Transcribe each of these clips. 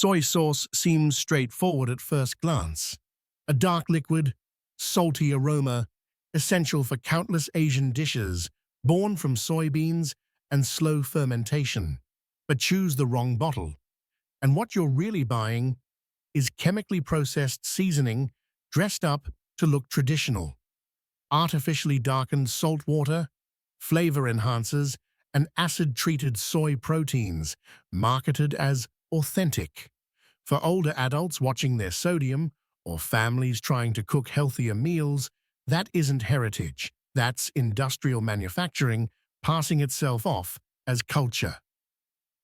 Soy sauce seems straightforward at first glance. A dark liquid, salty aroma, essential for countless Asian dishes, born from soybeans and slow fermentation. But choose the wrong bottle, and what you're really buying is chemically processed seasoning dressed up to look traditional. Artificially darkened salt water, flavor enhancers, and acid-treated soy proteins, marketed as authentic. For older adults watching their sodium, or families trying to cook healthier meals, that isn't heritage. That's industrial manufacturing passing itself off as culture.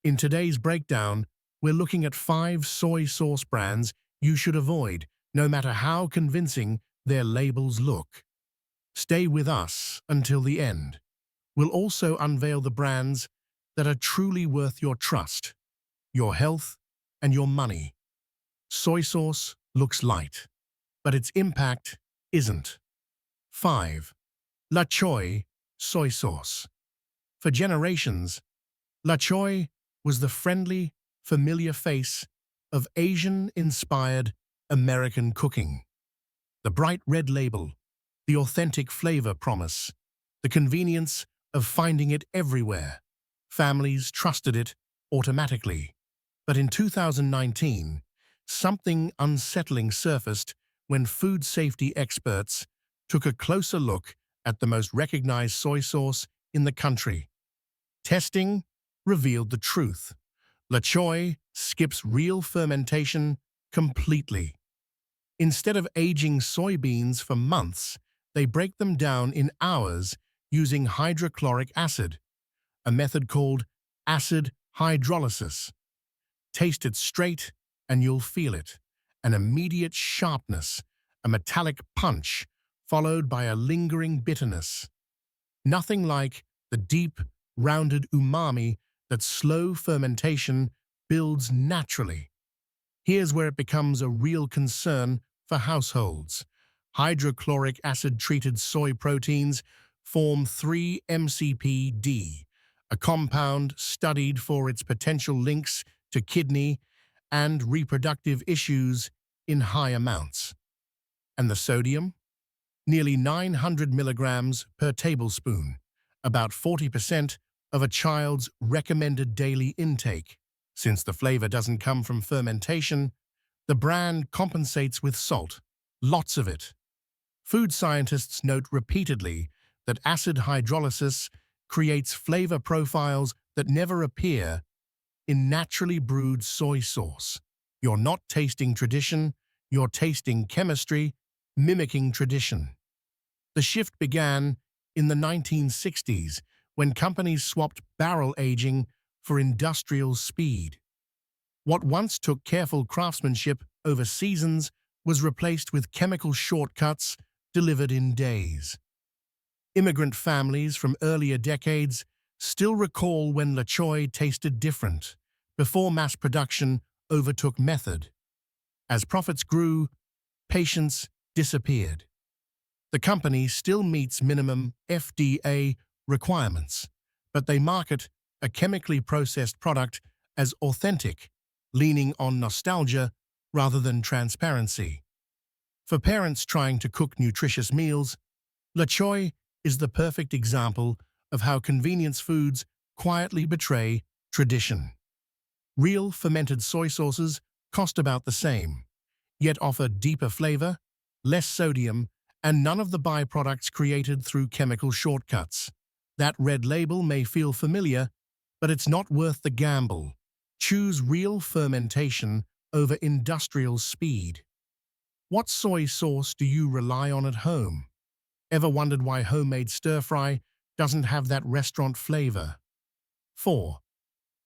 In today's breakdown, we're looking at 5 soy sauce brands you should avoid, no matter how convincing their labels look. Stay with us until the end. We'll also unveil the brands that are truly worth your trust, your health, and your money. Soy sauce looks light, but its impact isn't. 5. La Choy soy sauce. For generations, La Choy was the friendly, familiar face of Asian-inspired American cooking. The bright red label, the authentic flavor promise, the convenience of finding it everywhere. Families trusted it automatically. But in 2019, something unsettling surfaced when food safety experts took a closer look at the most recognized soy sauce in the country. Testing revealed the truth. La Choy skips real fermentation completely. Instead of aging soybeans for months, they break them down in hours using hydrochloric acid, a method called acid hydrolysis. Taste it straight and you'll feel it. An immediate sharpness, a metallic punch, followed by a lingering bitterness. Nothing like the deep, rounded umami that slow fermentation builds naturally. Here's where it becomes a real concern for households. Hydrochloric acid-treated soy proteins form 3-MCPD, a compound studied for its potential links to kidney and reproductive issues in high amounts. And the sodium? Nearly 900 milligrams per tablespoon, about 40% of a child's recommended daily intake. Since the flavor doesn't come from fermentation, the brand compensates with salt, lots of it. Food scientists note repeatedly that acid hydrolysis creates flavor profiles that never appear in naturally brewed soy sauce. You're not tasting tradition, you're tasting chemistry, mimicking tradition. The shift began in the 1960s when companies swapped barrel aging for industrial speed. What once took careful craftsmanship over seasons was replaced with chemical shortcuts delivered in days. Immigrant families from earlier decades still recall when La Choy tasted different, before mass production overtook method. As profits grew, patience disappeared. The company still meets minimum FDA requirements, but they market a chemically processed product as authentic, leaning on nostalgia rather than transparency. For parents trying to cook nutritious meals, La Choy is the perfect example of how convenience foods quietly betray tradition. Real fermented soy sauces cost about the same, yet offer deeper flavor, less sodium, and none of the byproducts created through chemical shortcuts. That red label may feel familiar, but it's not worth the gamble. Choose real fermentation over industrial speed. What soy sauce do you rely on at home? Ever wondered why homemade stir-fry doesn't have that restaurant flavor? 4.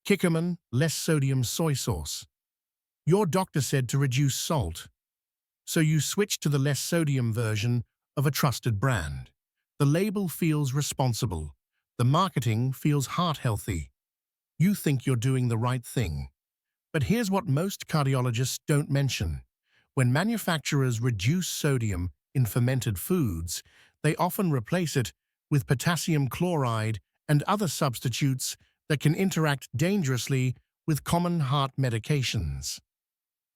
Kikkoman less sodium soy sauce. Your doctor said to reduce salt, so you switch to the less sodium version of a trusted brand. The label feels responsible. The marketing feels heart-healthy. You think you're doing the right thing. But here's what most cardiologists don't mention. When manufacturers reduce sodium in fermented foods, they often replace it with potassium chloride and other substitutes that can interact dangerously with common heart medications.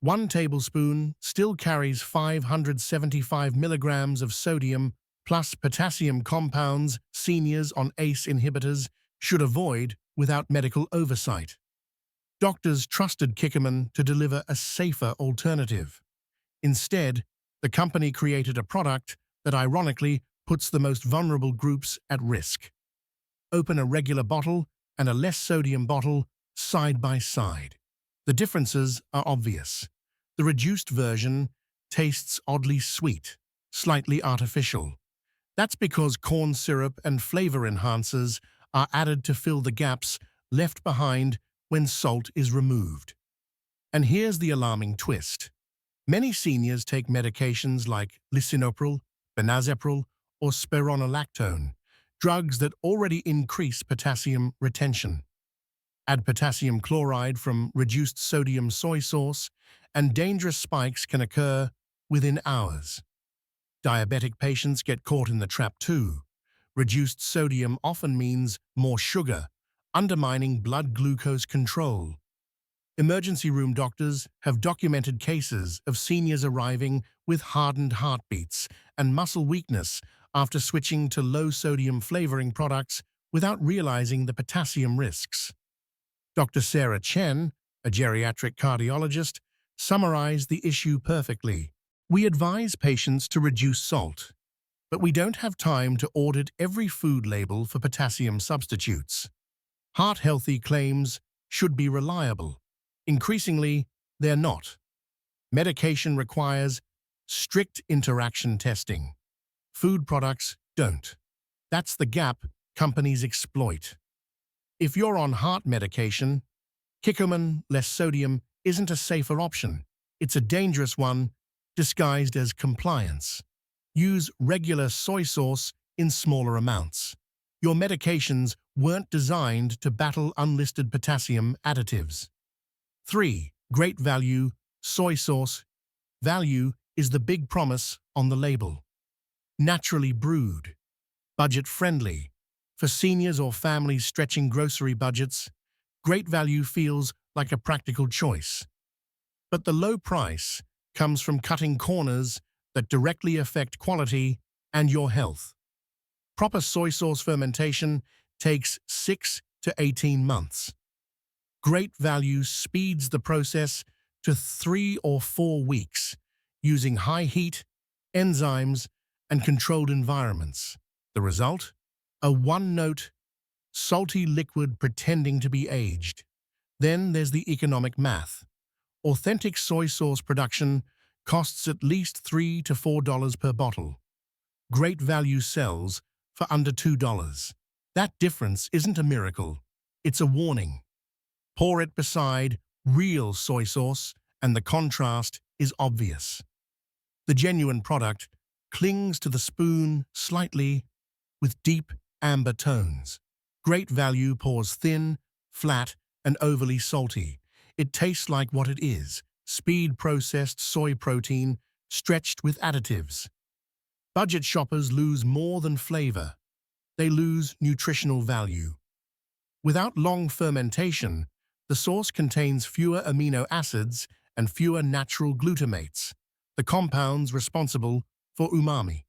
1 tablespoon still carries 575 milligrams of sodium plus potassium compounds seniors on ACE inhibitors should avoid without medical oversight. Doctors trusted Kikkoman to deliver a safer alternative. Instead, the company created a product that ironically puts the most vulnerable groups at risk. Open a regular bottle and a less sodium bottle side by side. The differences are obvious. The reduced version tastes oddly sweet, slightly artificial. That's because corn syrup and flavor enhancers are added to fill the gaps left behind when salt is removed. And here's the alarming twist. Many seniors take medications like lisinopril, benazepril, or spironolactone, drugs that already increase potassium retention. Add potassium chloride from reduced sodium soy sauce, and dangerous spikes can occur within hours. Diabetic patients get caught in the trap too. Reduced sodium often means more sugar, undermining blood glucose control. Emergency room doctors have documented cases of seniors arriving with hardened heartbeats and muscle weakness after switching to low-sodium flavoring products without realizing the potassium risks. Dr. Sarah Chen, a geriatric cardiologist, summarized the issue perfectly. We advise patients to reduce salt, but we don't have time to audit every food label for potassium substitutes. Heart-healthy claims should be reliable. Increasingly, they're not. Medication requires strict interaction testing. Food products don't. That's the gap companies exploit. If you're on heart medication, Kikkoman less sodium isn't a safer option. It's a dangerous one disguised as compliance. Use regular soy sauce in smaller amounts. Your medications weren't designed to battle unlisted potassium additives. 3. Great value, soy sauce. Value is the big promise on the label. Naturally brewed. Budget-friendly. For seniors or families stretching grocery budgets, Great Value feels like a practical choice. But the low price comes from cutting corners that directly affect quality and your health. Proper soy sauce fermentation takes 6 to 18 months. Great Value speeds the process to 3 or 4 weeks using high heat, enzymes, and controlled environments. The result? A one-note, salty liquid pretending to be aged. Then there's the economic math. Authentic soy sauce production costs at least $3 to $4 per bottle. Great Value sells for under $2. That difference isn't a miracle. It's a warning. Pour it beside real soy sauce, and the contrast is obvious. The genuine product clings to the spoon slightly with deep amber tones. Great Value pours thin, flat, and overly salty. It tastes like what it is: speed-processed soy protein stretched with additives. Budget shoppers lose more than flavor. They lose nutritional value. Without long fermentation, the sauce contains fewer amino acids and fewer natural glutamates, the compounds responsible for umami.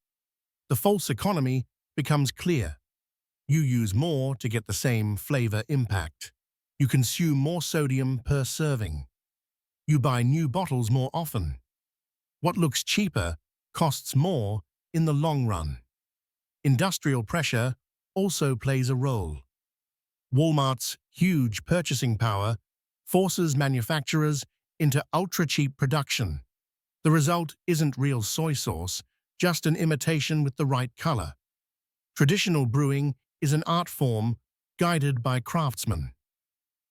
The false economy becomes clear. You use more to get the same flavor impact. You consume more sodium per serving. You buy new bottles more often. What looks cheaper costs more in the long run. Industrial pressure also plays a role. Walmart's huge purchasing power forces manufacturers into ultra-cheap production. The result isn't real soy sauce, just an imitation with the right color. Traditional brewing is an art form guided by craftsmen.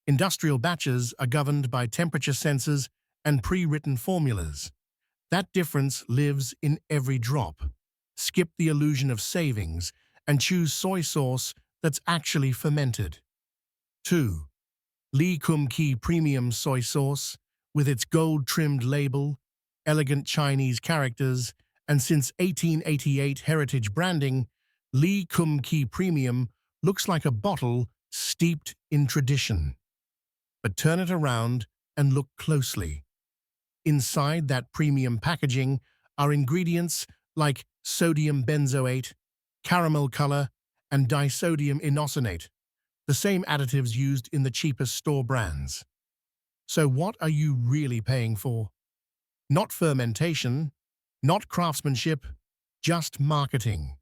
Industrial batches are governed by temperature sensors and pre-written formulas. That difference lives in every drop. Skip the illusion of savings and choose soy sauce that's actually fermented. 2. Lee Kum Kee Premium Soy Sauce, with its gold-trimmed label, elegant Chinese characters, and since 1888 heritage branding, Lee Kum Kee Premium looks like a bottle steeped in tradition. But turn it around and look closely. Inside that premium packaging are ingredients like sodium benzoate, caramel color, and disodium inosinate, the same additives used in the cheapest store brands. So what are you really paying for? Not fermentation, not craftsmanship, just marketing.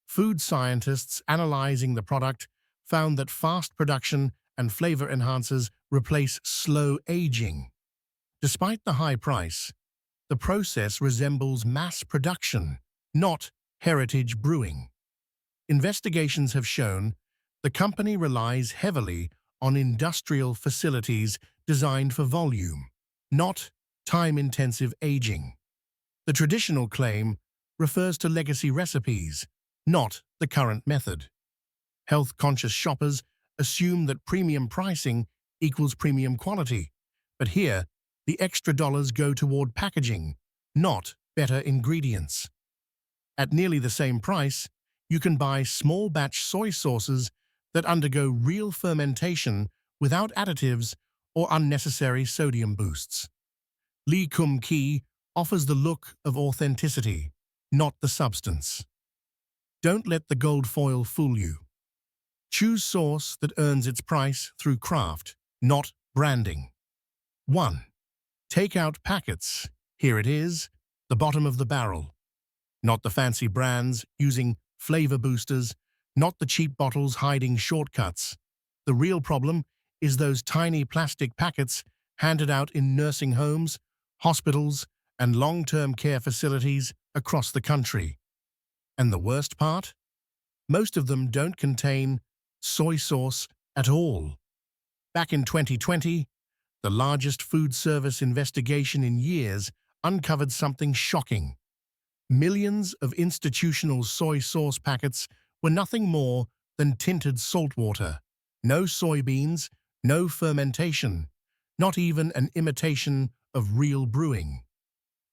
Food scientists analyzing the product found that fast production and flavor enhancers replace slow aging. Despite the high price, the process resembles mass production, not heritage brewing. Investigations have shown the company relies heavily on industrial facilities designed for volume, not time-intensive aging. The traditional claim refers to legacy recipes, not the current method. Health-conscious shoppers assume that premium pricing equals premium quality, but here, the extra dollars go toward packaging, not better ingredients. At nearly the same price, you can buy small-batch soy sauces that undergo real fermentation without additives or unnecessary sodium boosts. Lee Kum Kee offers the look of authenticity, not the substance. Don't let the gold foil fool you. Choose sauce that earns its price through craft, not branding. 1. Take out packets. Here it is, the bottom of the barrel. Not the fancy brands using flavor boosters, not the cheap bottles hiding shortcuts. The real problem is those tiny plastic packets handed out in nursing homes, hospitals, and long-term care facilities across the country. And the worst part? Most of them don't contain soy sauce at all. Back in 2020, the largest food service investigation in years uncovered something shocking. Millions of institutional soy sauce packets were nothing more than tinted salt water. No soybeans, no fermentation, not even an imitation of real brewing.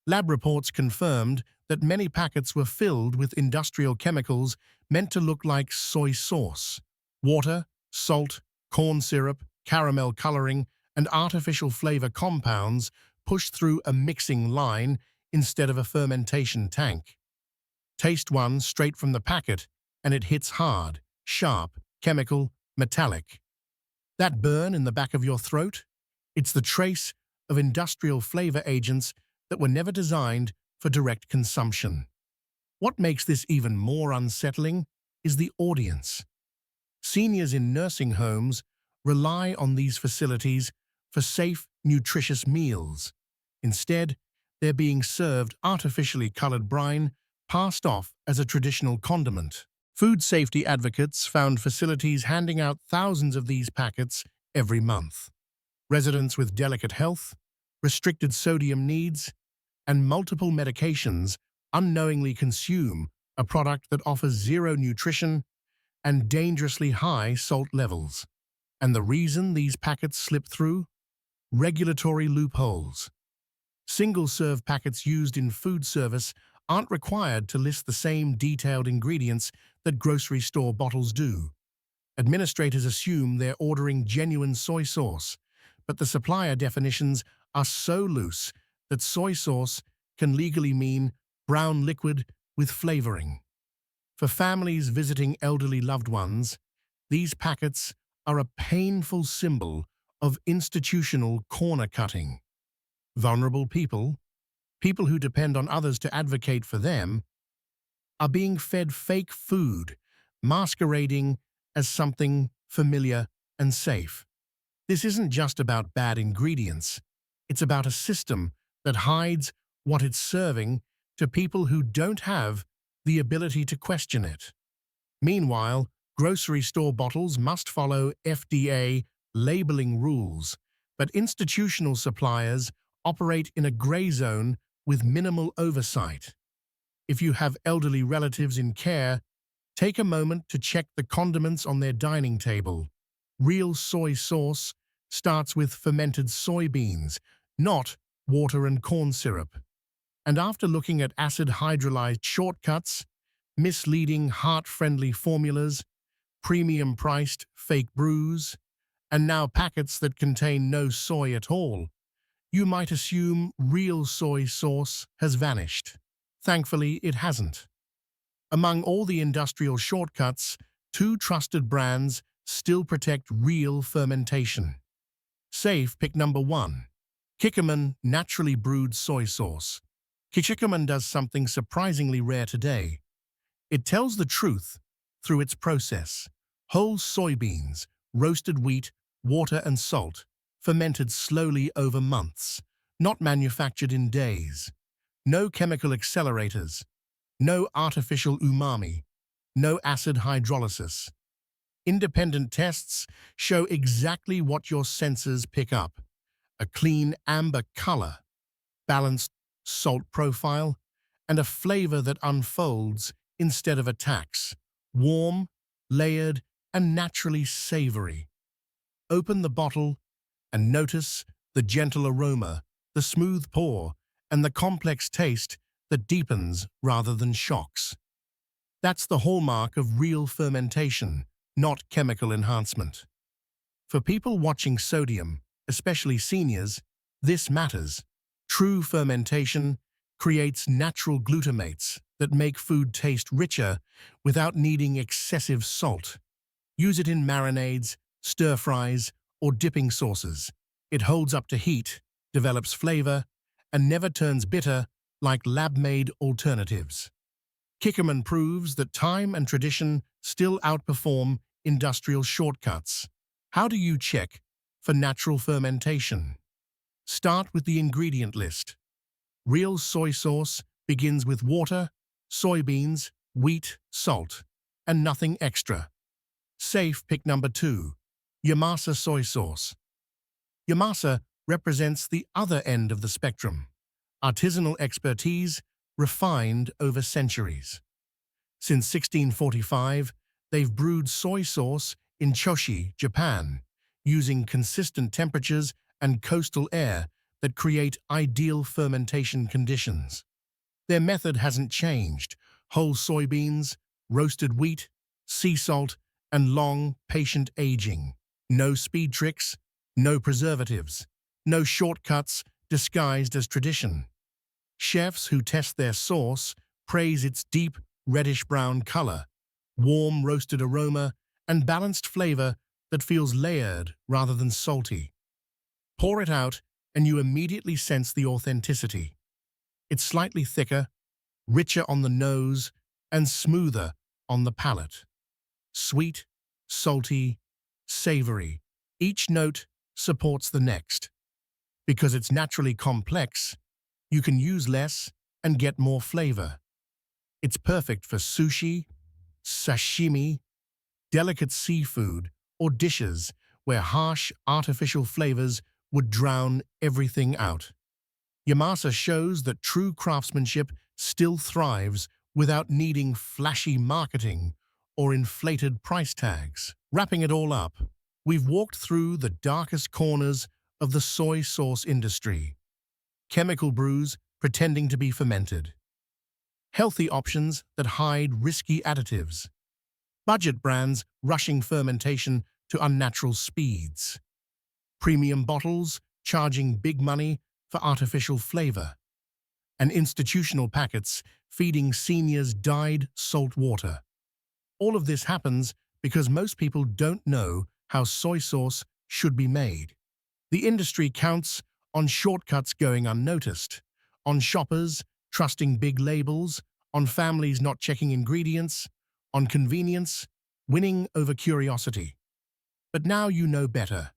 Lab reports confirmed that many packets were filled with industrial chemicals meant to look like soy sauce. Water, salt, corn syrup, caramel coloring, and artificial flavor compounds pushed through a mixing line instead of a fermentation tank. Taste one straight from the packet, and it hits hard, sharp, chemical, metallic. That burn in the back of your throat? It's the trace of industrial flavor agents that were never designed for direct consumption. What makes this even more unsettling is the audience. Seniors in nursing homes rely on these facilities for safe, nutritious meals. Instead, they're being served artificially colored brine passed off as a traditional condiment. Food safety advocates found facilities handing out thousands of these packets every month. Residents with delicate health, restricted sodium needs, and multiple medications unknowingly consume a product that offers zero nutrition and dangerously high salt levels. And the reason these packets slip through? Regulatory loopholes. Single-serve packets used in food service aren't required to list the same detailed ingredients that grocery store bottles do. Administrators assume they're ordering genuine soy sauce, but the supplier definitions are so loose that soy sauce can legally mean brown liquid with flavoring. For families visiting elderly loved ones, these packets are a painful symbol of institutional corner cutting. Vulnerable people, people who depend on others to advocate for them, are being fed fake food, masquerading as something familiar and safe. This isn't just about bad ingredients. It's about a system that hides what it's serving to people who don't have the ability to question it. Meanwhile, grocery store bottles must follow FDA labeling rules, but institutional suppliers operate in a gray zone with minimal oversight. If you have elderly relatives in care, take a moment to check the condiments on their dining table. Real soy sauce starts with fermented soybeans, not water and corn syrup. And after looking at acid hydrolyzed shortcuts, misleading heart-friendly formulas, premium-priced fake brews, and now packets that contain no soy at all, You might assume real soy sauce has vanished. Thankfully, it hasn't. Among all the industrial shortcuts, two trusted brands still protect real fermentation. Safe pick number 1. Kikkoman Naturally Brewed Soy Sauce. Kikkoman does something surprisingly rare today. It tells the truth through its process. Whole soybeans, roasted wheat, water and salt, fermented slowly over months, not manufactured in days. No chemical accelerators, no artificial umami, no acid hydrolysis. Independent tests show exactly what your senses pick up: a clean amber color, balanced salt profile, and a flavor that unfolds instead of attacks. Warm, layered, and naturally savory. Open the bottle and notice the gentle aroma, the smooth pour, and the complex taste that deepens rather than shocks. That's the hallmark of real fermentation, not chemical enhancement. For people watching sodium, especially seniors, this matters. True fermentation creates natural glutamates that make food taste richer without needing excessive salt. Use it in marinades, stir-fries, or dipping sauces. It holds up to heat, develops flavor, and never turns bitter like lab-made alternatives. Kikkoman proves that time and tradition still outperform industrial shortcuts. How do you check for natural fermentation? Start with the ingredient list. Real soy sauce begins with water, soybeans, wheat, salt, and nothing extra. Safe pick number 2. Yamasa soy sauce. Yamasa represents the other end of the spectrum. Artisanal expertise refined over centuries. Since 1645, they've brewed soy sauce in Choshi, Japan, using consistent temperatures and coastal air that create ideal fermentation conditions. Their method hasn't changed: whole soybeans, roasted wheat, sea salt, and long, patient aging. No speed tricks, no preservatives, no shortcuts disguised as tradition. Chefs who test their sauce praise its deep, reddish-brown color, warm roasted aroma, and balanced flavor that feels layered rather than salty. Pour it out, and you immediately sense the authenticity. It's slightly thicker, richer on the nose, and smoother on the palate. Sweet, salty, savory. Each note supports the next. Because it's naturally complex, you can use less and get more flavor. It's perfect for sushi, sashimi, delicate seafood, or dishes where harsh, artificial flavors would drown everything out. Yamasa shows that true craftsmanship still thrives without needing flashy marketing or inflated price tags. Wrapping it all up, we've walked through the darkest corners of the soy sauce industry. Chemical brews pretending to be fermented. Healthy options that hide risky additives. Budget brands rushing fermentation to unnatural speeds. Premium bottles charging big money for artificial flavor. And institutional packets feeding seniors dyed salt water. All of this happens because most people don't know how soy sauce should be made. The industry counts on shortcuts going unnoticed, on shoppers trusting big labels, on families not checking ingredients, on convenience, winning over curiosity. But now you know better.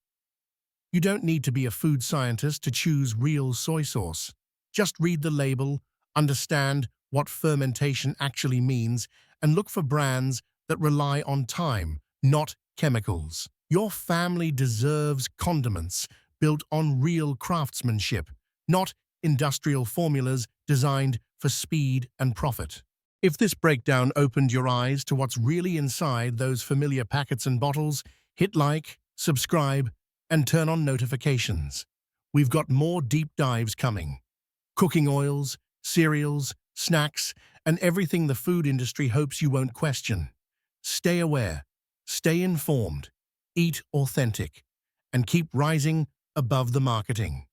You don't need to be a food scientist to choose real soy sauce. Just read the label, understand what fermentation actually means, and look for brands that rely on time, not chemicals. Your family deserves condiments built on real craftsmanship, not industrial formulas designed for speed and profit. If this breakdown opened your eyes to what's really inside those familiar packets and bottles, hit like, subscribe, and turn on notifications. We've got more deep dives coming. Cooking oils, cereals, snacks, and everything the food industry hopes you won't question. Stay aware, stay informed, eat authentic, and keep rising above the marketing.